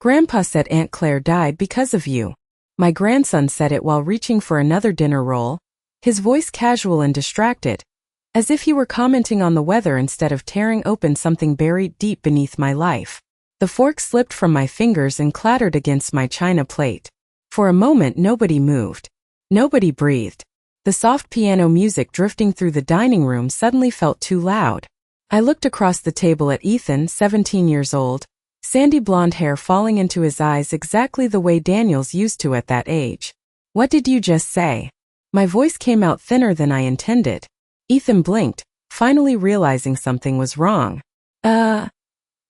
Grandpa said Aunt Claire died because of you. My grandson said it while reaching for another dinner roll, his voice casual and distracted, as if he were commenting on the weather instead of tearing open something buried deep beneath my life. The fork slipped from my fingers and clattered against my china plate. For a moment nobody moved. Nobody breathed. The soft piano music drifting through the dining room suddenly felt too loud. I looked across the table at Ethan, 17 years old, sandy blonde hair falling into his eyes exactly the way Daniel's used to at that age. What did you just say? My voice came out thinner than I intended. Ethan blinked, finally realizing something was wrong.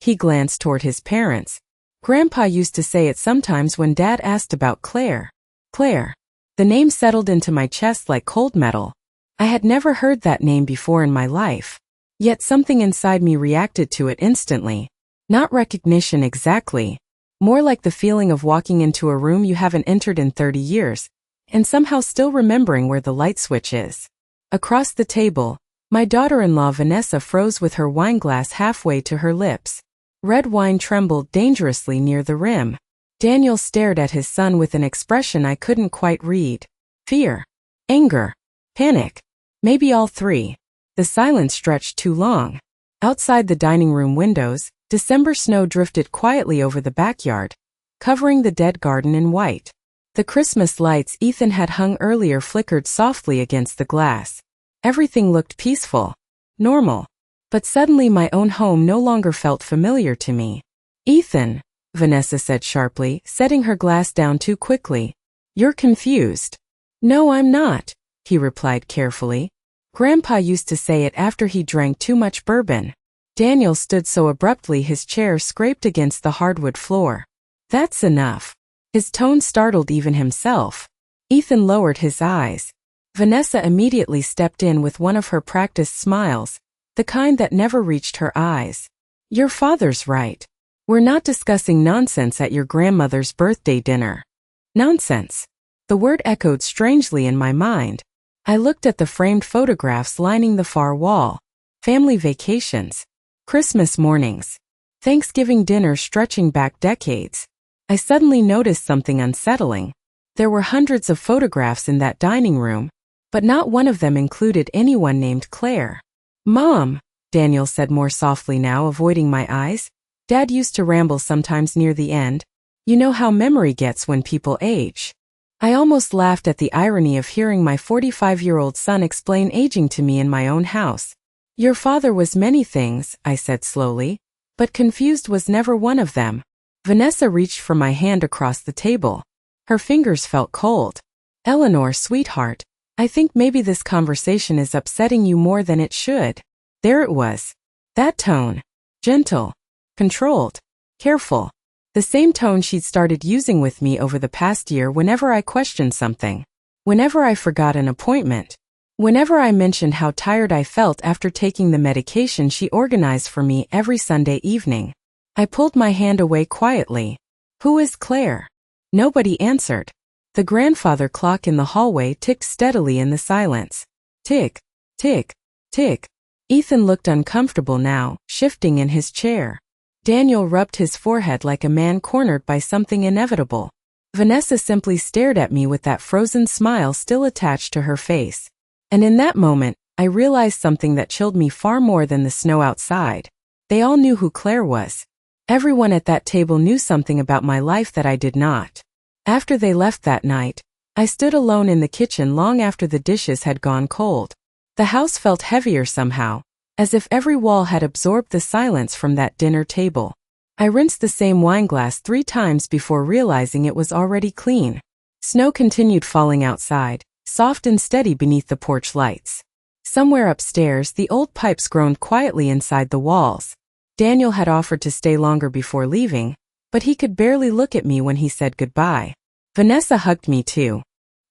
He glanced toward his parents. Grandpa used to say it sometimes when Dad asked about Claire. Claire. The name settled into my chest like cold metal. I had never heard that name before in my life. Yet something inside me reacted to it instantly. Not recognition exactly. More like the feeling of walking into a room you haven't entered in 30 years, and somehow still remembering where the light switch is. Across the table, my daughter-in-law Vanessa froze with her wine glass halfway to her lips. Red wine trembled dangerously near the rim. Daniel stared at his son with an expression I couldn't quite read. Fear. Anger. Panic. Maybe all three. The silence stretched too long. Outside the dining room windows, December snow drifted quietly over the backyard, covering the dead garden in white. The Christmas lights Ethan had hung earlier flickered softly against the glass. Everything looked peaceful. Normal. But suddenly my own home no longer felt familiar to me. Ethan, Vanessa said sharply, setting her glass down too quickly. You're confused. No, I'm not, he replied carefully. Grandpa used to say it after he drank too much bourbon. Daniel stood so abruptly his chair scraped against the hardwood floor. That's enough. His tone startled even himself. Ethan lowered his eyes. Vanessa immediately stepped in with one of her practiced smiles, the kind that never reached her eyes. Your father's right. We're not discussing nonsense at your grandmother's birthday dinner. Nonsense. The word echoed strangely in my mind. I looked at the framed photographs lining the far wall. Family vacations. Christmas mornings. Thanksgiving dinners stretching back decades. I suddenly noticed something unsettling. There were hundreds of photographs in that dining room, but not one of them included anyone named Claire. Mom, Daniel said more softly now, avoiding my eyes. Dad used to ramble sometimes near the end. You know how memory gets when people age. I almost laughed at the irony of hearing my 45-year-old son explain aging to me in my own house. Your father was many things, I said slowly, but confused was never one of them. Vanessa reached for my hand across the table. Her fingers felt cold. Eleanor, sweetheart, I think maybe this conversation is upsetting you more than it should. There it was. That tone. Gentle. Controlled. Careful. The same tone she'd started using with me over the past year whenever I questioned something. Whenever I forgot an appointment. Whenever I mentioned how tired I felt after taking the medication she organized for me every Sunday evening. I pulled my hand away quietly. Who is Claire? Nobody answered. The grandfather clock in the hallway ticked steadily in the silence. Tick, tick, tick. Ethan looked uncomfortable now, shifting in his chair. Daniel rubbed his forehead like a man cornered by something inevitable. Vanessa simply stared at me with that frozen smile still attached to her face. And in that moment, I realized something that chilled me far more than the snow outside. They all knew who Claire was. Everyone at that table knew something about my life that I did not. After they left that night, I stood alone in the kitchen long after the dishes had gone cold. The house felt heavier somehow, as if every wall had absorbed the silence from that dinner table. I rinsed the same wine glass 3 times before realizing it was already clean. Snow continued falling outside, soft and steady beneath the porch lights. Somewhere upstairs, the old pipes groaned quietly inside the walls. Daniel had offered to stay longer before leaving, but he could barely look at me when he said goodbye. Vanessa hugged me too.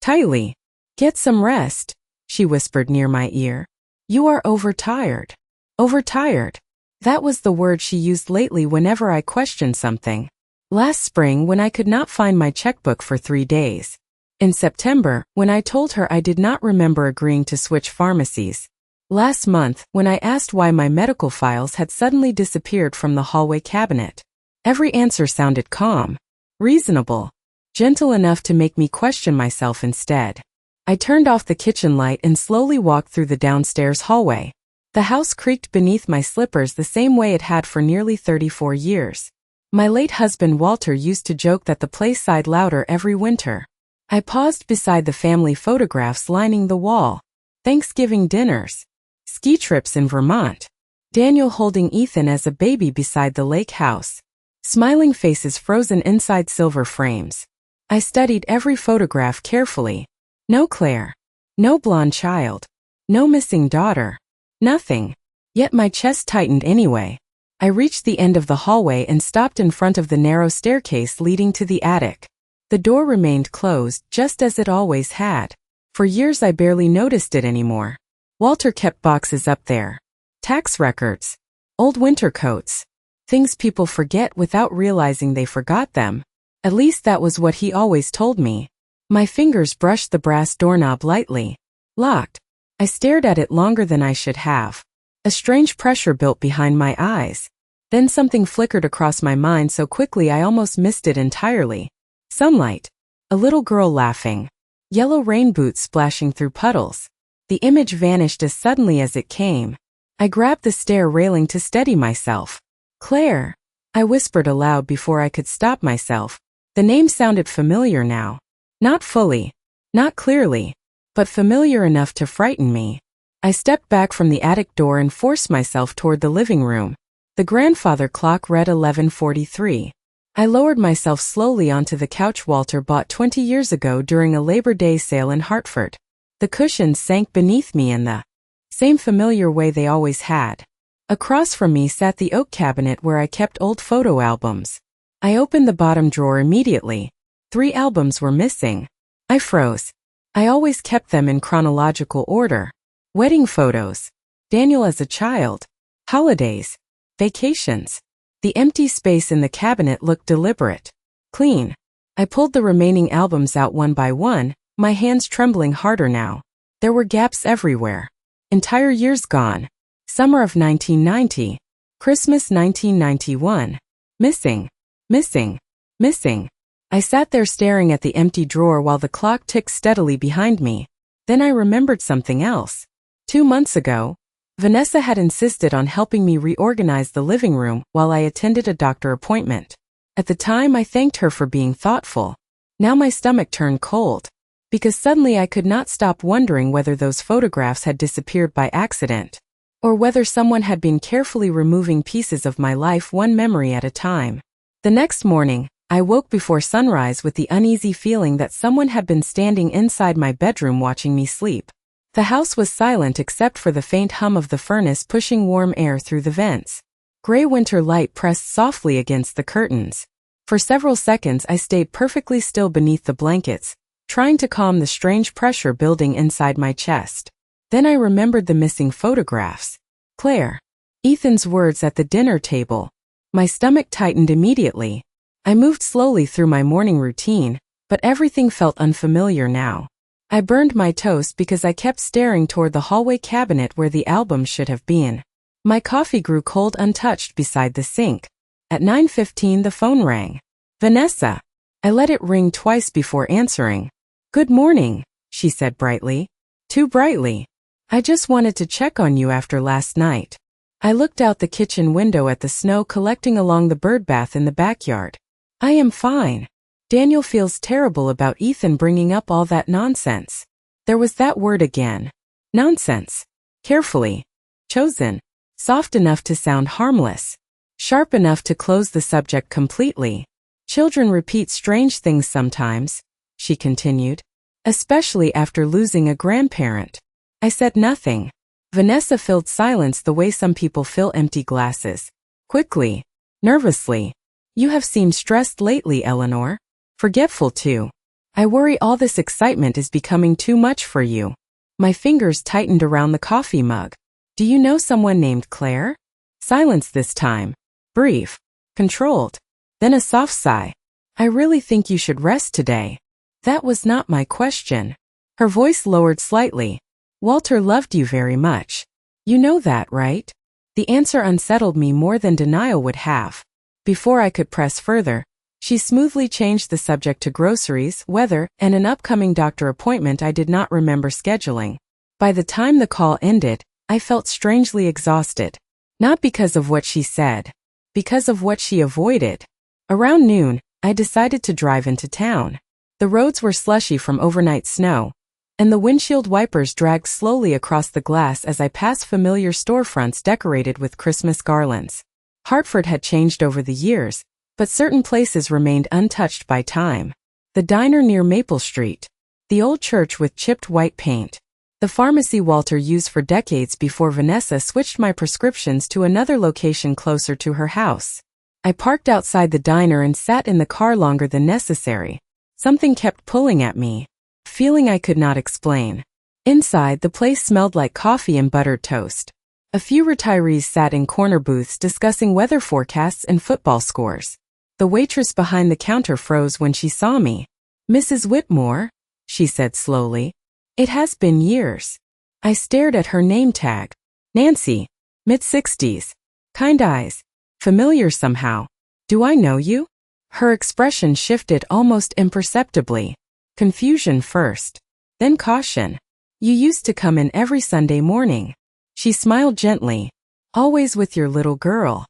Tightly. Get some rest, she whispered near my ear. You are overtired. Overtired. That was the word she used lately whenever I questioned something. Last spring when I could not find my checkbook for 3 days. In September, when I told her I did not remember agreeing to switch pharmacies. Last month, when I asked why my medical files had suddenly disappeared from the hallway cabinet. Every answer sounded calm, reasonable, gentle enough to make me question myself instead. I turned off the kitchen light and slowly walked through the downstairs hallway. The house creaked beneath my slippers the same way it had for nearly 34 years. My late husband Walter used to joke that the place sighed louder every winter. I paused beside the family photographs lining the wall. Thanksgiving dinners, ski trips in Vermont, Daniel holding Ethan as a baby beside the lake house, smiling faces frozen inside silver frames. I studied every photograph carefully. No Claire, no blonde child, no missing daughter, nothing. Yet my chest tightened anyway. I reached the end of the hallway and stopped in front of the narrow staircase leading to the attic. The door remained closed, just as it always had. For years I barely noticed it anymore. Walter kept boxes up there. Tax records, old winter coats, things people forget without realizing they forgot them. At least that was what he always told me. My fingers brushed the brass doorknob lightly. Locked. I stared at it longer than I should have. A strange pressure built behind my eyes. Then something flickered across my mind so quickly I almost missed it entirely. Sunlight. A little girl laughing. Yellow rain boots splashing through puddles. The image vanished as suddenly as it came. I grabbed the stair railing to steady myself. Claire, I whispered aloud before I could stop myself. The name sounded familiar now. Not fully, not clearly, but familiar enough to frighten me. I stepped back from the attic door and forced myself toward the living room. The grandfather clock read 11:43. I lowered myself slowly onto the couch Walter bought 20 years ago during a Labor Day sale in Hartford. The cushions sank beneath me in the same familiar way they always had. Across from me sat the oak cabinet where I kept old photo albums. I opened the bottom drawer immediately. 3 albums were missing. I froze. I always kept them in chronological order. Wedding photos, Daniel as a child, holidays, vacations. The empty space in the cabinet looked deliberate, clean. I pulled the remaining albums out one by one, my hands trembling harder now. There were gaps everywhere. Entire years gone. Summer of 1990. Christmas 1991. Missing. Missing. Missing. I sat there staring at the empty drawer while the clock ticked steadily behind me. Then I remembered something else. 2 months ago, Vanessa had insisted on helping me reorganize the living room while I attended a doctor appointment. At the time, I thanked her for being thoughtful. Now my stomach turned cold, because suddenly I could not stop wondering whether those photographs had disappeared by accident, or whether someone had been carefully removing pieces of my life one memory at a time. The next morning, I woke before sunrise with the uneasy feeling that someone had been standing inside my bedroom watching me sleep. The house was silent except for the faint hum of the furnace pushing warm air through the vents. Gray winter light pressed softly against the curtains. For several seconds I stayed perfectly still beneath the blankets, trying to calm the strange pressure building inside my chest. Then I remembered the missing photographs. Claire. Ethan's words at the dinner table. My stomach tightened immediately. I moved slowly through my morning routine, but everything felt unfamiliar now. I burned my toast because I kept staring toward the hallway cabinet where the albums should have been. My coffee grew cold untouched beside the sink. At 9:15 the phone rang. Vanessa. I let it ring twice before answering. Good morning, she said brightly. Too brightly. I just wanted to check on you after last night. I looked out the kitchen window at the snow collecting along the birdbath in the backyard. I am fine. Daniel feels terrible about Ethan bringing up all that nonsense. There was that word again. Nonsense. Carefully chosen. Soft enough to sound harmless. Sharp enough to close the subject completely. Children repeat strange things sometimes, she continued. Especially after losing a grandparent. I said nothing. Vanessa filled silence the way some people fill empty glasses. Quickly. Nervously. You have seemed stressed lately, Eleanor. Forgetful too. I worry all this excitement is becoming too much for you. My fingers tightened around the coffee mug. Do you know someone named Claire? Silence this time. Brief. Controlled. Then a soft sigh. I really think you should rest today. That was not my question. Her voice lowered slightly. Walter loved you very much. You know that, right? The answer unsettled me more than denial would have. Before I could press further, she smoothly changed the subject to groceries, weather, and an upcoming doctor appointment I did not remember scheduling. By the time the call ended, I felt strangely exhausted. Not because of what she said, because of what she avoided. Around noon, I decided to drive into town. The roads were slushy from overnight snow, and the windshield wipers dragged slowly across the glass as I passed familiar storefronts decorated with Christmas garlands. Hartford had changed over the years, but certain places remained untouched by time. The diner near Maple Street, the old church with chipped white paint, the pharmacy Walter used for decades before Vanessa switched my prescriptions to another location closer to her house. I parked outside the diner and sat in the car longer than necessary. Something kept pulling at me, feeling I could not explain. Inside, the place smelled like coffee and buttered toast. A few retirees sat in corner booths discussing weather forecasts and football scores. The waitress behind the counter froze when she saw me. "Mrs. Whitmore," she said slowly. "It has been years." I stared at her name tag. Nancy, mid-60s. Kind eyes. Familiar somehow. "Do I know you?" Her expression shifted almost imperceptibly. Confusion first, then caution. "You used to come in every Sunday morning." She smiled gently. "Always with your little girl."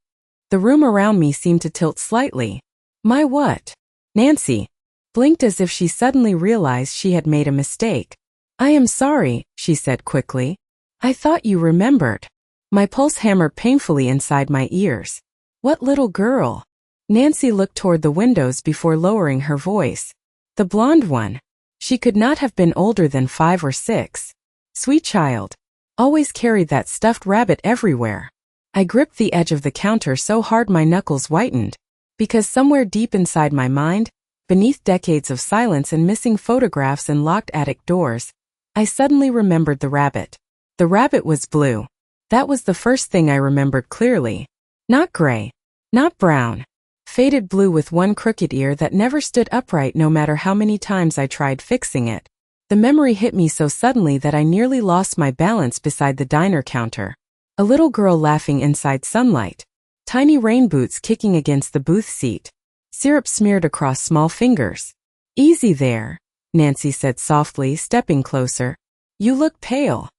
The room around me seemed to tilt slightly. "My what?" Nancy blinked as if she suddenly realized she had made a mistake. "I am sorry," she said quickly. "I thought you remembered." My pulse hammered painfully inside my ears. "What little girl?" Nancy looked toward the windows before lowering her voice. "The blonde one. She could not have been older than 5 or 6. Sweet child. Always carried that stuffed rabbit everywhere." I gripped the edge of the counter so hard my knuckles whitened, because somewhere deep inside my mind, beneath decades of silence and missing photographs and locked attic doors, I suddenly remembered the rabbit. The rabbit was blue. That was the first thing I remembered clearly. Not gray. Not brown. Faded blue with one crooked ear that never stood upright no matter how many times I tried fixing it. The memory hit me so suddenly that I nearly lost my balance beside the diner counter. A little girl laughing inside sunlight. Tiny rain boots kicking against the booth seat. Syrup smeared across small fingers. "Easy there," Nancy said softly, stepping closer. "You look pale."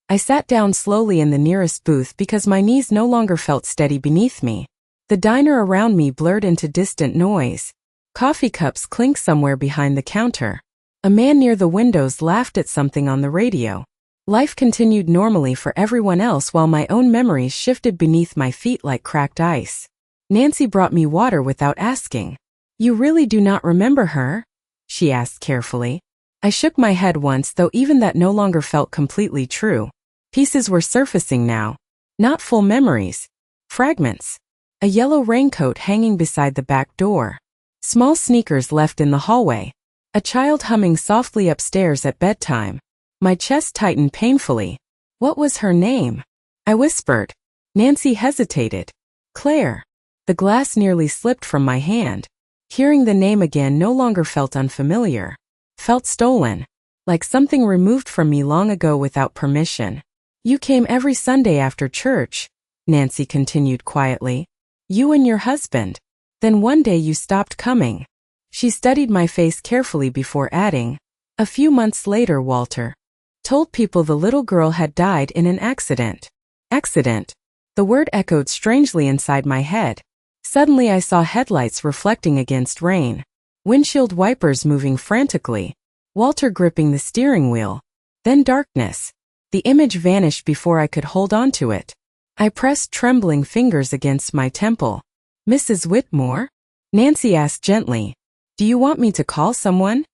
I sat down slowly in the nearest booth because my knees no longer felt steady beneath me. The diner around me blurred into distant noise. Coffee cups clinked somewhere behind the counter. A man near the windows laughed at something on the radio. Life continued normally for everyone else while my own memories shifted beneath my feet like cracked ice. Nancy brought me water without asking. "You really do not remember her?" she asked carefully. I shook my head once, though even that no longer felt completely true. Pieces were surfacing now. Not full memories. Fragments. A yellow raincoat hanging beside the back door. Small sneakers left in the hallway. A child humming softly upstairs at bedtime. My chest tightened painfully. What was her name? I whispered. Nancy hesitated. "Claire." The glass nearly slipped from my hand. Hearing the name again no longer felt unfamiliar. Felt stolen. Like something removed from me long ago without permission. "You came every Sunday after church," Nancy continued quietly. "You and your husband. Then one day you stopped coming." She studied my face carefully before adding, "A few months later, Walter told people the little girl had died in an accident." Accident. The word echoed strangely inside my head. Suddenly I saw headlights reflecting against rain. Windshield wipers moving frantically. Walter gripping the steering wheel. Then darkness. The image vanished before I could hold on to it. I pressed trembling fingers against my temple. "Mrs. Whitmore?" Nancy asked gently. "Do you want me to call someone?"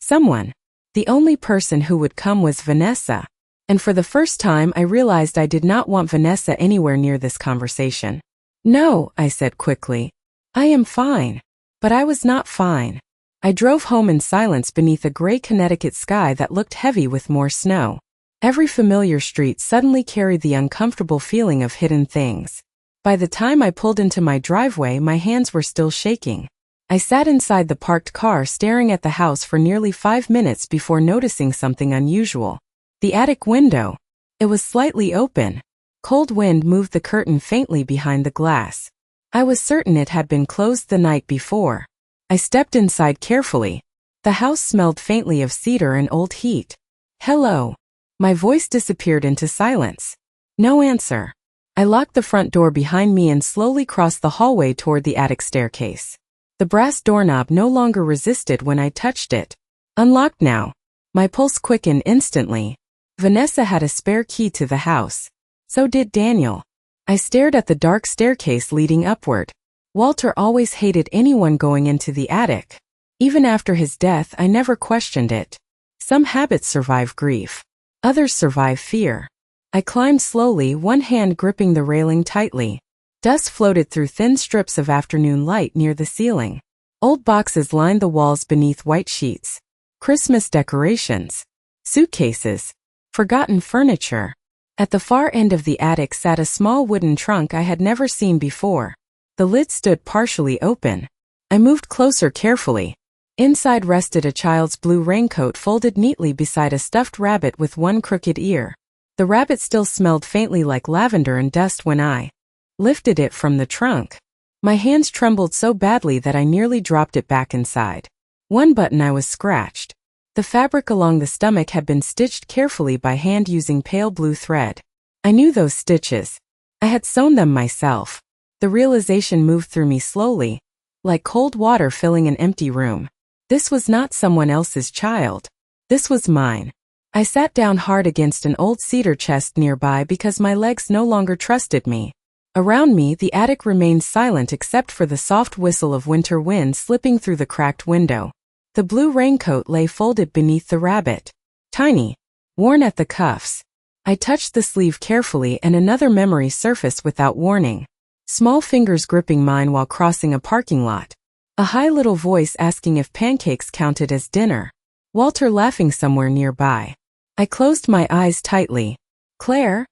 Someone. The only person who would come was Vanessa. And for the first time I realized I did not want Vanessa anywhere near this conversation. "No," I said quickly. "I am fine." But I was not fine. I drove home in silence beneath a gray Connecticut sky that looked heavy with more snow. Every familiar street suddenly carried the uncomfortable feeling of hidden things. By the time I pulled into my driveway, my hands were still shaking. I sat inside the parked car staring at the house for nearly 5 minutes before noticing something unusual. The attic window. It was slightly open. Cold wind moved the curtain faintly behind the glass. I was certain it had been closed the night before. I stepped inside carefully. The house smelled faintly of cedar and old heat. Hello. My voice disappeared into silence. No answer. I locked the front door behind me and slowly crossed the hallway toward the attic staircase. The brass doorknob no longer resisted when I touched it. Unlocked now. My pulse quickened instantly. Vanessa had a spare key to the house. So did Daniel. I stared at the dark staircase leading upward. Walter always hated anyone going into the attic. Even after his death, I never questioned it. Some habits survive grief. Others survive fear. I climbed slowly, one hand gripping the railing tightly. Dust floated through thin strips of afternoon light near the ceiling. Old boxes lined the walls beneath white sheets. Christmas decorations. Suitcases. Forgotten furniture. At the far end of the attic sat a small wooden trunk I had never seen before. The lid stood partially open. I moved closer carefully. Inside rested a child's blue raincoat folded neatly beside a stuffed rabbit with one crooked ear. The rabbit still smelled faintly like lavender and dust when I lifted it from the trunk. My hands trembled so badly that I nearly dropped it back inside. One button I was scratched. The fabric along the stomach had been stitched carefully by hand using pale blue thread. I knew those stitches. I had sewn them myself. The realization moved through me slowly, like cold water filling an empty room. This was not someone else's child. This was mine. I sat down hard against an old cedar chest nearby because my legs no longer trusted me. Around me, the attic remained silent except for the soft whistle of winter wind slipping through the cracked window. The blue raincoat lay folded beneath the rabbit. Tiny. Worn at the cuffs. I touched the sleeve carefully and another memory surfaced without warning. Small fingers gripping mine while crossing a parking lot. A high little voice asking if pancakes counted as dinner. Walter laughing somewhere nearby. I closed my eyes tightly. Claire?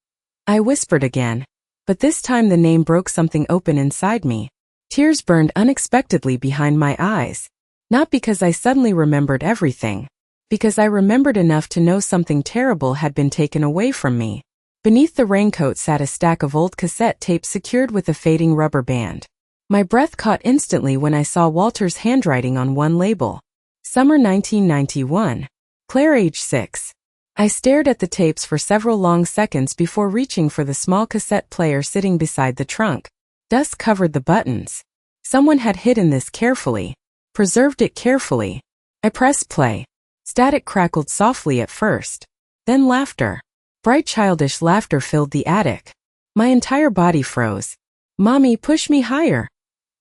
I whispered again. But this time the name broke something open inside me. Tears burned unexpectedly behind my eyes. Not because I suddenly remembered everything. Because I remembered enough to know something terrible had been taken away from me. Beneath the raincoat sat a stack of old cassette tapes secured with a fading rubber band. My breath caught instantly when I saw Walter's handwriting on one label. Summer 1991. Claire, age 6. I stared at the tapes for several long seconds before reaching for the small cassette player sitting beside the trunk. Dust covered the buttons. Someone had hidden this carefully. Preserved it carefully. I pressed play. Static crackled softly at first. Then laughter. Bright childish laughter filled the attic. My entire body froze. "Mommy, push me higher,"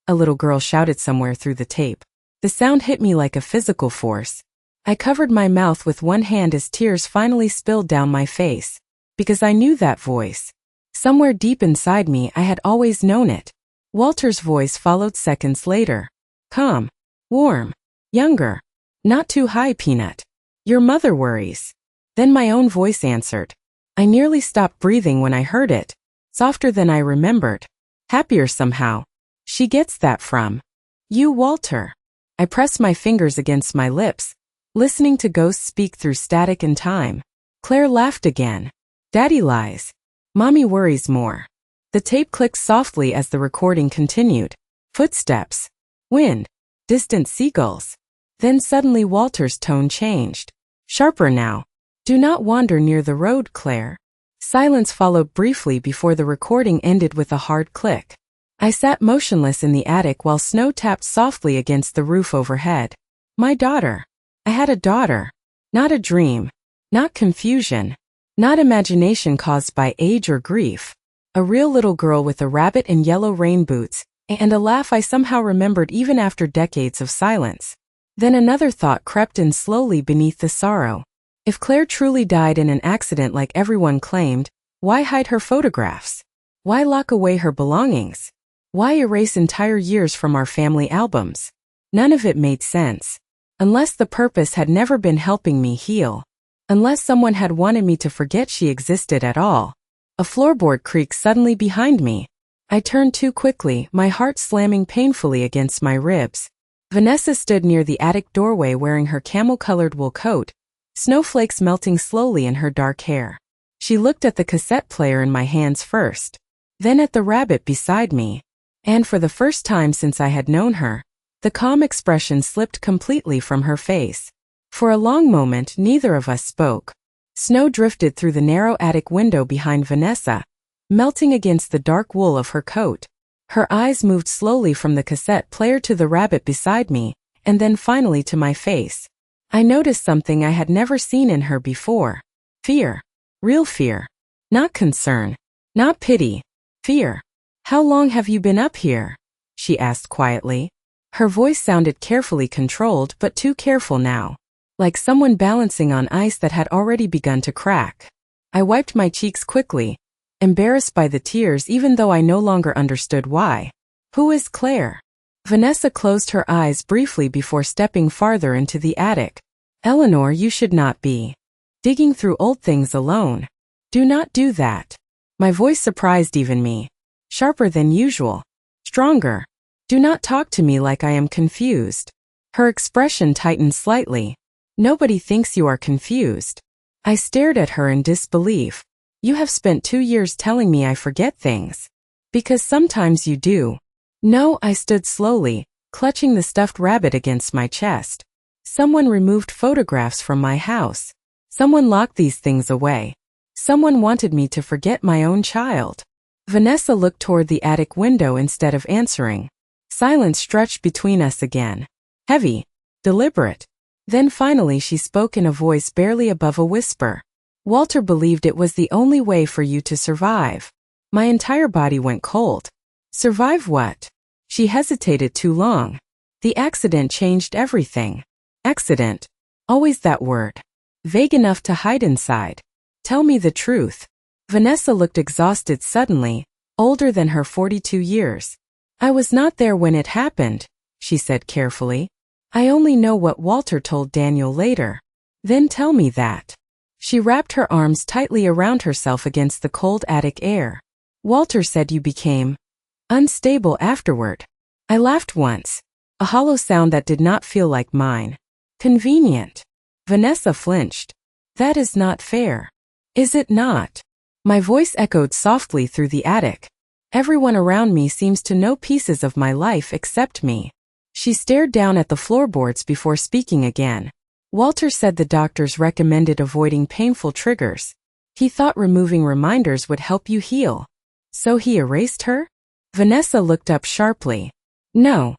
a little girl shouted somewhere through the tape. The sound hit me like a physical force. I covered my mouth with one hand as tears finally spilled down my face. Because I knew that voice. Somewhere deep inside me I had always known it. Walter's voice followed seconds later. Calm. Warm. Younger. Not too high, Peanut. Your mother worries. Then my own voice answered. I nearly stopped breathing when I heard it. Softer than I remembered. Happier somehow. She gets that from you, Walter. I pressed my fingers against my lips, listening to ghosts speak through static and time. Claire laughed again. Daddy lies. Mommy worries more. The tape clicked softly as the recording continued. Footsteps. Wind. Distant seagulls. Then suddenly Walter's tone changed. Sharper now. Do not wander near the road, Claire. Silence followed briefly before the recording ended with a hard click. I sat motionless in the attic while snow tapped softly against the roof overhead. My daughter. I had a daughter. Not a dream. Not confusion. Not imagination caused by age or grief. A real little girl with a rabbit and yellow rain boots, and a laugh I somehow remembered even after decades of silence. Then another thought crept in slowly beneath the sorrow. If Claire truly died in an accident like everyone claimed, why hide her photographs? Why lock away her belongings? Why erase entire years from our family albums? None of it made sense. Unless the purpose had never been helping me heal. Unless someone had wanted me to forget she existed at all. A floorboard creaked suddenly behind me. I turned too quickly, my heart slamming painfully against my ribs. Vanessa stood near the attic doorway wearing her camel-colored wool coat, snowflakes melting slowly in her dark hair. She looked at the cassette player in my hands first, then at the rabbit beside me. And for the first time since I had known her, the calm expression slipped completely from her face. For a long moment, neither of us spoke. Snow drifted through the narrow attic window behind Vanessa, melting against the dark wool of her coat. Her eyes moved slowly from the cassette player to the rabbit beside me, and then finally to my face. I noticed something I had never seen in her before. Fear. Real fear. Not concern. Not pity. Fear. "How long have you been up here?" she asked quietly. Her voice sounded carefully controlled but too careful now, like someone balancing on ice that had already begun to crack. I wiped my cheeks quickly, embarrassed by the tears even though I no longer understood why. "Who is Claire?" Vanessa closed her eyes briefly before stepping farther into the attic. "Eleanor, you should not be digging through old things alone. Do not do that." My voice surprised even me. Sharper than usual. Stronger. "Do not talk to me like I am confused." Her expression tightened slightly. "Nobody thinks you are confused." I stared at her in disbelief. "You have spent 2 years telling me I forget things. Because sometimes you do." "No," I stood slowly, clutching the stuffed rabbit against my chest. "Someone removed photographs from my house. Someone locked these things away. Someone wanted me to forget my own child." Vanessa looked toward the attic window instead of answering. Silence stretched between us again. Heavy. Deliberate. Then finally she spoke in a voice barely above a whisper. "Walter believed it was the only way for you to survive." My entire body went cold. Survive what? She hesitated too long. "The accident changed everything." Accident. Always that word. Vague enough to hide inside. "Tell me the truth." Vanessa looked exhausted suddenly, older than her 42 years. "I was not there when it happened," she said carefully. "I only know what Walter told Daniel later." "Then tell me that." She wrapped her arms tightly around herself against the cold attic air. "Walter said you became unstable afterward." I laughed once, a hollow sound that did not feel like mine. "Convenient." Vanessa flinched. "That is not fair." "Is it not?" My voice echoed softly through the attic. "Everyone around me seems to know pieces of my life except me." She stared down at the floorboards before speaking again. "Walter said the doctors recommended avoiding painful triggers. He thought removing reminders would help you heal. So he erased her?" Vanessa looked up sharply. "No.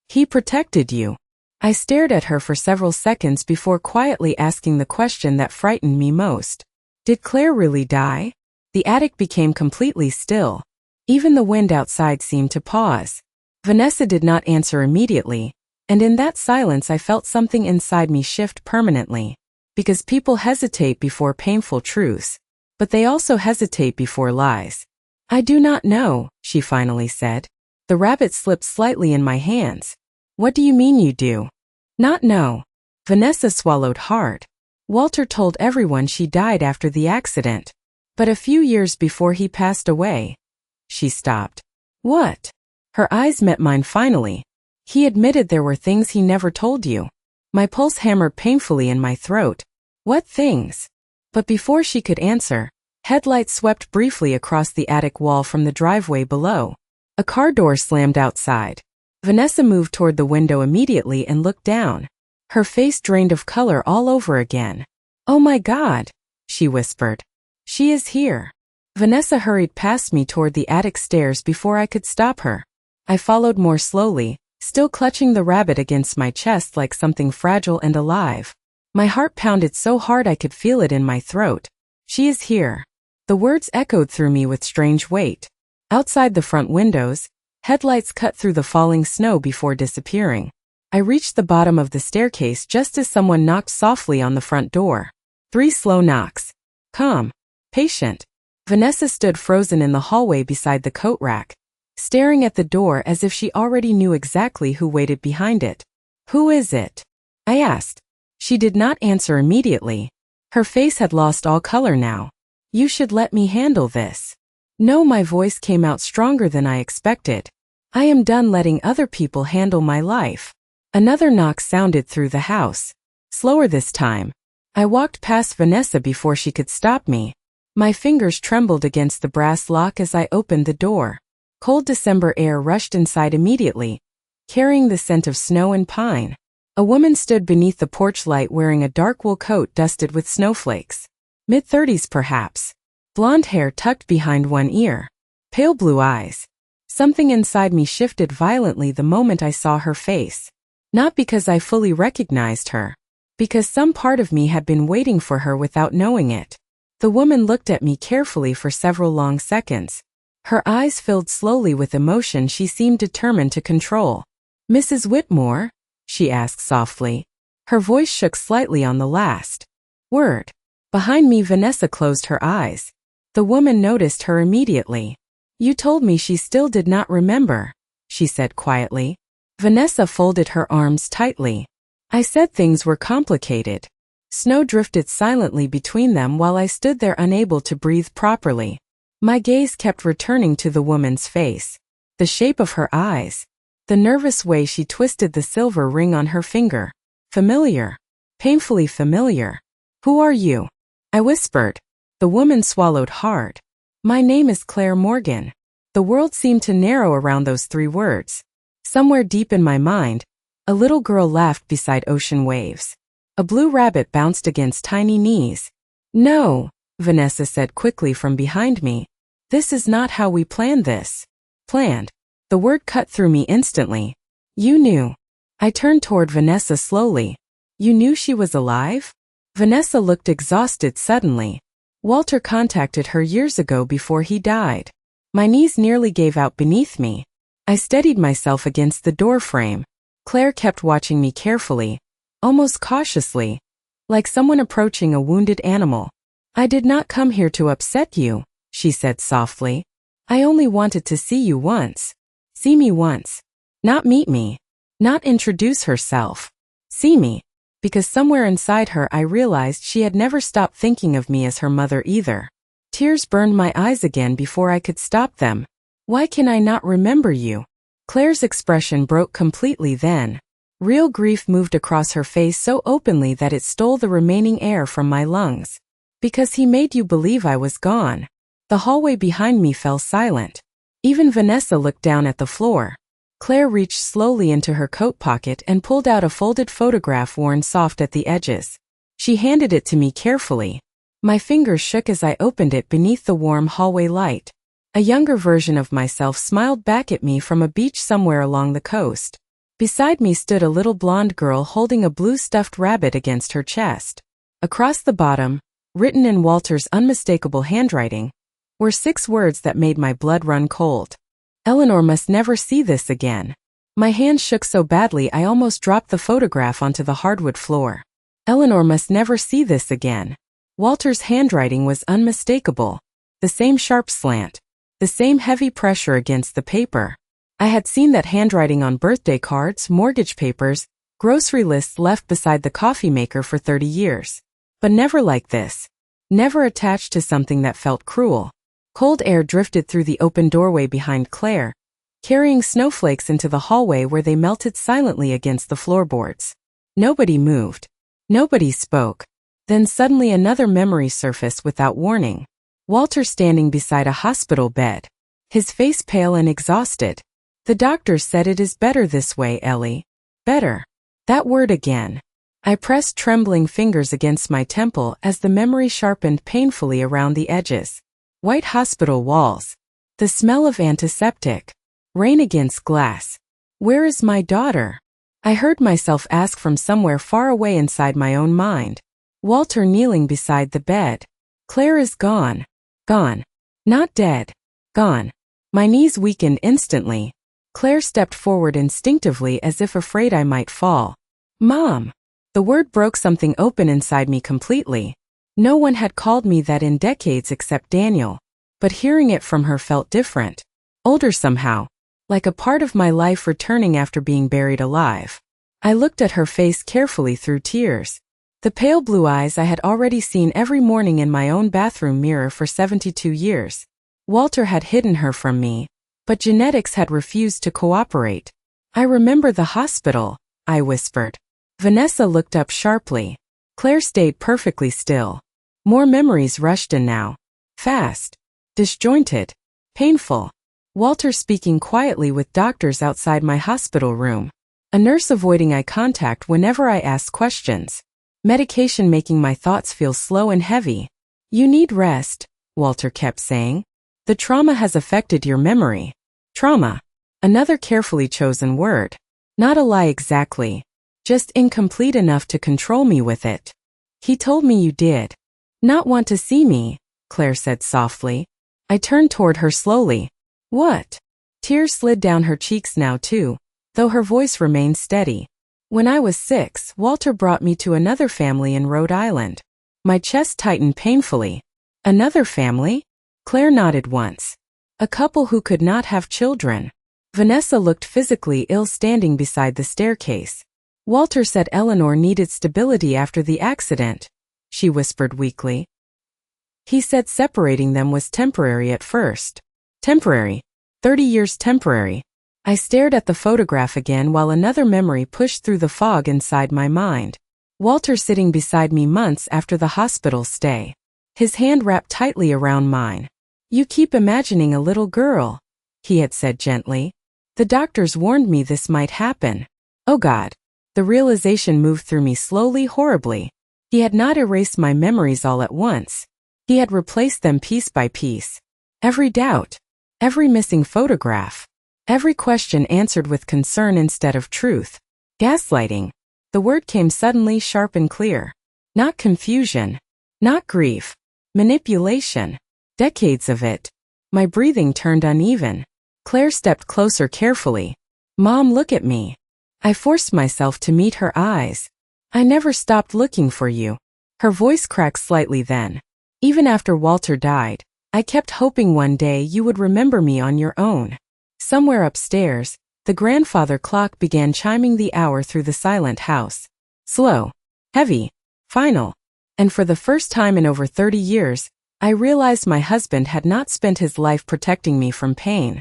He protected you." I stared at her for several seconds before quietly asking the question that frightened me most. "Did Claire really die?" The attic became completely still. Even the wind outside seemed to pause. Vanessa did not answer immediately, and in that silence I felt something inside me shift permanently. Because people hesitate before painful truths, but they also hesitate before lies. "I do not know," she finally said. The rabbit slipped slightly in my hands. "What do you mean you do?" "Not know." Vanessa swallowed hard. "Walter told everyone she died after the accident. But a few years before he passed away." She stopped. "What?" Her eyes met mine finally. "He admitted there were things he never told you." My pulse hammered painfully in my throat. "What things?" But before she could answer, headlights swept briefly across the attic wall from the driveway below. A car door slammed outside. Vanessa moved toward the window immediately and looked down. Her face drained of color all over again. "Oh my God," she whispered. "She is here." Vanessa hurried past me toward the attic stairs before I could stop her. I followed more slowly, still clutching the rabbit against my chest like something fragile and alive. My heart pounded so hard I could feel it in my throat. "She is here." The words echoed through me with strange weight. Outside the front windows, headlights cut through the falling snow before disappearing. I reached the bottom of the staircase just as someone knocked softly on the front door. 3 slow knocks. Calm. Patient. Vanessa stood frozen in the hallway beside the coat rack, staring at the door as if she already knew exactly who waited behind it. "Who is it?" I asked. She did not answer immediately. Her face had lost all color now. "You should let me handle this." "No," my voice came out stronger than I expected. "I am done letting other people handle my life." Another knock sounded through the house. Slower this time. I walked past Vanessa before she could stop me. My fingers trembled against the brass lock as I opened the door. Cold December air rushed inside immediately, carrying the scent of snow and pine. A woman stood beneath the porch light wearing a dark wool coat dusted with snowflakes. Mid-30s perhaps. Blonde hair tucked behind one ear. Pale blue eyes. Something inside me shifted violently the moment I saw her face. Not because I fully recognized her. Because some part of me had been waiting for her without knowing it. The woman looked at me carefully for several long seconds. Her eyes filled slowly with emotion she seemed determined to control. "Mrs. Whitmore?" she asked softly. Her voice shook slightly on the last word. Behind me, Vanessa closed her eyes. The woman noticed her immediately. "You told me she still did not remember," she said quietly. Vanessa folded her arms tightly. "I said things were complicated." Snow drifted silently between them while I stood there unable to breathe properly. My gaze kept returning to the woman's face. The shape of her eyes. The nervous way she twisted the silver ring on her finger. Familiar. Painfully familiar. "Who are you?" I whispered. The woman swallowed hard. "My name is Claire Morgan." The world seemed to narrow around those 3 words. Somewhere deep in my mind, a little girl laughed beside ocean waves. A blue rabbit bounced against tiny knees. "No," Vanessa said quickly from behind me. "This is not how we planned this." Planned. The word cut through me instantly. "You knew." I turned toward Vanessa slowly. "You knew she was alive?" Vanessa looked exhausted suddenly. "Walter contacted her years ago before he died." My knees nearly gave out beneath me. I steadied myself against the door frame. Claire kept watching me carefully, almost cautiously, like someone approaching a wounded animal. "I did not come here to upset you," she said softly. "I only wanted to see you once. See me once. Not meet me. Not introduce herself. See me." Because somewhere inside her I realized she had never stopped thinking of me as her mother either. Tears burned my eyes again before I could stop them. "Why can I not remember you?" Claire's expression broke completely then. Real grief moved across her face so openly that it stole the remaining air from my lungs. "Because he made you believe I was gone." The hallway behind me fell silent. Even Vanessa looked down at the floor. Claire reached slowly into her coat pocket and pulled out a folded photograph worn soft at the edges. She handed it to me carefully. My fingers shook as I opened it beneath the warm hallway light. A younger version of myself smiled back at me from a beach somewhere along the coast. Beside me stood a little blonde girl holding a blue stuffed rabbit against her chest. Across the bottom, written in Walter's unmistakable handwriting, were 6 words that made my blood run cold. "Eleanor must never see this again." My hands shook so badly I almost dropped the photograph onto the hardwood floor. "Eleanor must never see this again." Walter's handwriting was unmistakable. The same sharp slant. The same heavy pressure against the paper. I had seen that handwriting on birthday cards, mortgage papers, grocery lists left beside the coffee maker for 30 years. But never like this. Never attached to something that felt cruel. Cold air drifted through the open doorway behind Claire, carrying snowflakes into the hallway where they melted silently against the floorboards. Nobody moved. Nobody spoke. Then suddenly another memory surfaced without warning. Walter standing beside a hospital bed. His face pale and exhausted. "The doctors said it is better this way, Ellie." Better. That word again. I pressed trembling fingers against my temple as the memory sharpened painfully around the edges. White hospital walls. The smell of antiseptic. Rain against glass. "Where is my daughter?" I heard myself ask from somewhere far away inside my own mind. Walter kneeling beside the bed. "Claire is gone. Gone. Not dead. Gone." My knees weakened instantly. Claire stepped forward instinctively as if afraid I might fall. "Mom." The word broke something open inside me completely. No one had called me that in decades except Daniel, but hearing it from her felt different. Older somehow, like a part of my life returning after being buried alive. I looked at her face carefully through tears. The pale blue eyes I had already seen every morning in my own bathroom mirror for 72 years. Walter had hidden her from me, but genetics had refused to cooperate. "I remember the hospital," I whispered. Vanessa looked up sharply. Claire stayed perfectly still. More memories rushed in now. Fast. Disjointed. Painful. Walter speaking quietly with doctors outside my hospital room. A nurse avoiding eye contact whenever I asked questions. Medication making my thoughts feel slow and heavy. You need rest, Walter kept saying. The trauma has affected your memory. Trauma. Another carefully chosen word. Not a lie exactly. Just incomplete enough to control me with it. He told me you did not want to see me, Claire said softly. I turned toward her slowly. What? Tears slid down her cheeks now too, though her voice remained steady. When I was 6, Walter brought me to another family in Rhode Island. My chest tightened painfully. Another family? Claire nodded once. A couple who could not have children. Vanessa looked physically ill standing beside the staircase. Walter said Eleanor needed stability after the accident, she whispered weakly. He said separating them was temporary at first. Temporary. 30 years temporary. I stared at the photograph again while another memory pushed through the fog inside my mind. Walter sitting beside me months after the hospital stay. His hand wrapped tightly around mine. You keep imagining a little girl, he had said gently. The doctors warned me this might happen. Oh God. The realization moved through me slowly, horribly. He had not erased my memories all at once. He had replaced them piece by piece. Every doubt. Every missing photograph. Every question answered with concern instead of truth. Gaslighting. The word came suddenly sharp and clear. Not confusion. Not grief. Manipulation. Decades of it. My breathing turned uneven. Claire stepped closer carefully. Mom, look at me. I forced myself to meet her eyes. I never stopped looking for you. Her voice cracked slightly then. Even after Walter died, I kept hoping one day you would remember me on your own. Somewhere upstairs, the grandfather clock began chiming the hour through the silent house. Slow, heavy, final. And for the first time in over 30 years, I realized my husband had not spent his life protecting me from pain.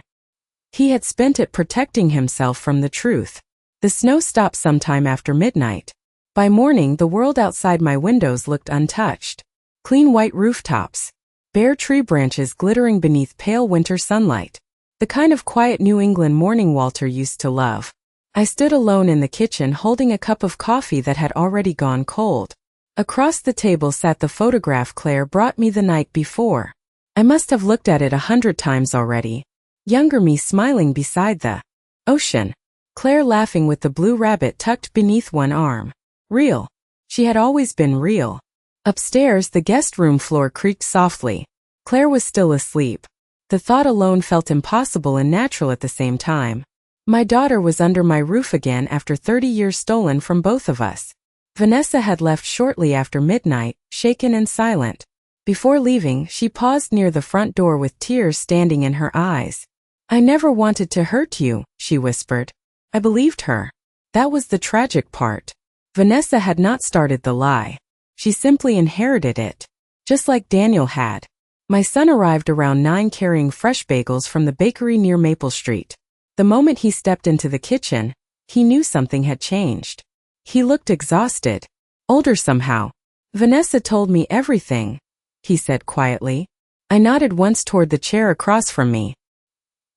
He had spent it protecting himself from the truth. The snow stopped sometime after midnight. By morning, the world outside my windows looked untouched. Clean white rooftops. Bare tree branches glittering beneath pale winter sunlight. The kind of quiet New England morning Walter used to love. I stood alone in the kitchen holding a cup of coffee that had already gone cold. Across the table sat the photograph Claire brought me the night before. I must have looked at it 100 times already. Younger me smiling beside the ocean. Claire laughing with the blue rabbit tucked beneath one arm. Real. She had always been real. Upstairs, the guest room floor creaked softly. Claire was still asleep. The thought alone felt impossible and natural at the same time. My daughter was under my roof again after 30 years stolen from both of us. Vanessa had left shortly after midnight, shaken and silent. Before leaving, she paused near the front door with tears standing in her eyes. I never wanted to hurt you, she whispered. I believed her. That was the tragic part. Vanessa had not started the lie. She simply inherited it. Just like Daniel had. My son arrived around 9 carrying fresh bagels from the bakery near Maple Street. The moment he stepped into the kitchen, he knew something had changed. He looked exhausted. Older somehow. Vanessa told me everything, he said quietly. I nodded once toward the chair across from me.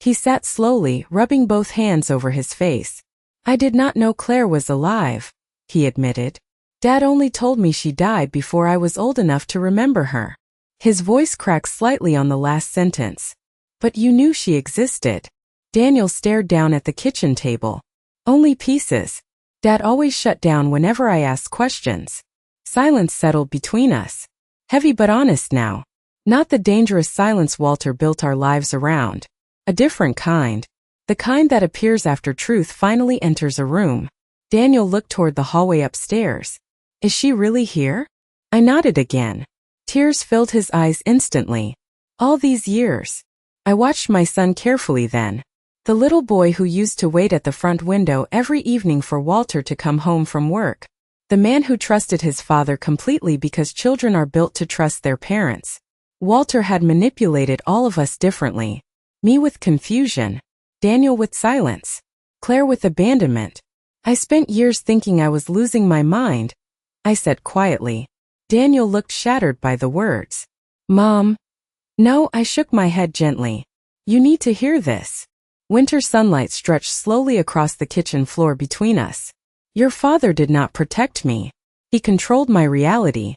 He sat slowly, rubbing both hands over his face. I did not know Claire was alive, he admitted. Dad only told me she died before I was old enough to remember her. His voice cracked slightly on the last sentence. But you knew she existed. Daniel stared down at the kitchen table. Only pieces. Dad always shut down whenever I asked questions. Silence settled between us. Heavy but honest now. Not the dangerous silence Walter built our lives around. A different kind. The kind that appears after truth finally enters a room. Daniel looked toward the hallway upstairs. Is she really here? I nodded again. Tears filled his eyes instantly. All these years. I watched my son carefully then. The little boy who used to wait at the front window every evening for Walter to come home from work. The man who trusted his father completely because children are built to trust their parents. Walter had manipulated all of us differently. Me with confusion. Daniel with silence. Claire with abandonment. I spent years thinking I was losing my mind, I said quietly. Daniel looked shattered by the words. Mom. No, I shook my head gently. You need to hear this. Winter sunlight stretched slowly across the kitchen floor between us. Your father did not protect me. He controlled my reality.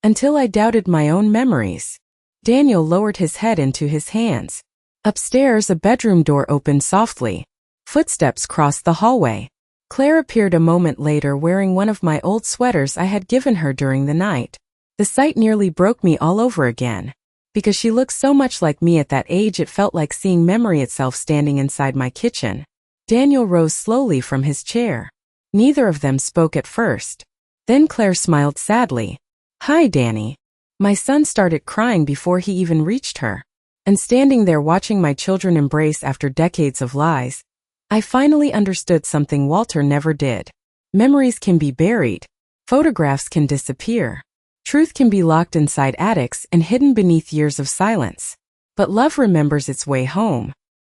Until I doubted my own memories. Daniel lowered his head into his hands. Upstairs, a bedroom door opened softly. Footsteps crossed the hallway. Claire appeared a moment later wearing one of my old sweaters I had given her during the night. The sight nearly broke me all over again. Because she looked so much like me at that age, it felt like seeing memory itself standing inside my kitchen. Daniel rose slowly from his chair. Neither of them spoke at first. Then Claire smiled sadly. Hi, Danny. My son started crying before he even reached her. And standing there watching my children embrace after decades of lies, I finally understood something Walter never did. Memories can be buried. Photographs can disappear. Truth can be locked inside attics and hidden beneath years of silence. But love remembers its way home.